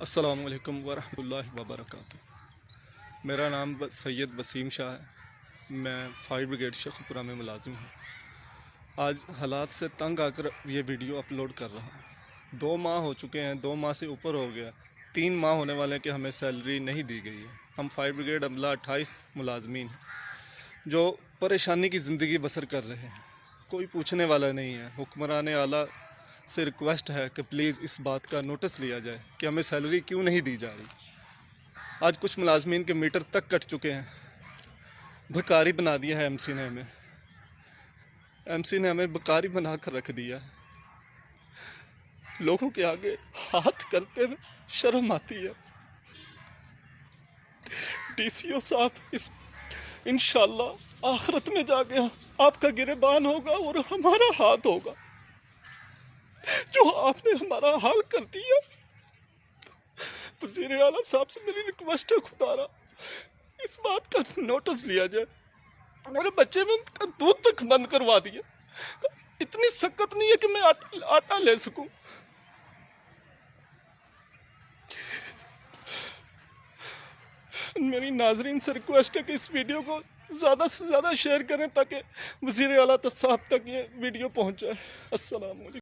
अस्सलामुअलैकुम वरहमतुल्लाहि वबरकातुहू। मेरा नाम सैयद वसीम शाह है। मैं फायर ब्रिगेड शेखपुरा में मुलाजिम हूँ। आज हालात से तंग आकर ये वीडियो अपलोड कर रहा हूँ। 2 माह हो चुके हैं, 2 माह से ऊपर हो गया, 3 माह होने वाले कि हमें सैलरी नहीं दी गई है। हम फायर ब्रिगेड अमला 28 मुलाजमीन जो परेशानी की ज़िंदगी बसर कर रहे हैं। कोई पूछने वाला नहीं है। हुक्मरान आला से रिक्वेस्ट है कि प्लीज़ इस बात का नोटिस लिया जाए कि हमें सैलरी क्यों नहीं दी जा रही। आज कुछ मुलाजमीन के मीटर तक कट चुके हैं। भिखारी बना दिया है एमसी ने हमें। एमसी ने हमें भिखारी बना कर रख दिया है। लोगों के आगे हाथ करते हुए शर्म आती है। डीसीओ साहब, इस इंशाल्लाह आखिरत में जाके आपका गिरेबान होगा और हमारा हाथ होगा। जो आपने हमारा हाल कर दिया। वज़ीर आला साहब से मेरी रिक्वेस्ट है, खुदारा इस बात का नोटिस लिया जाए। मेरे बच्चे में दूध तक बंद करवा दिया। इतनी सख्त नहीं है कि मैं आटा ले सकूं। मेरी नाजरीन से रिक्वेस्ट है कि इस वीडियो को ज़्यादा से ज़्यादा शेयर करें ताकि वज़ीर आला साहब तक ये वीडियो पहुंच जाए। अस्सलाम वालेकुम।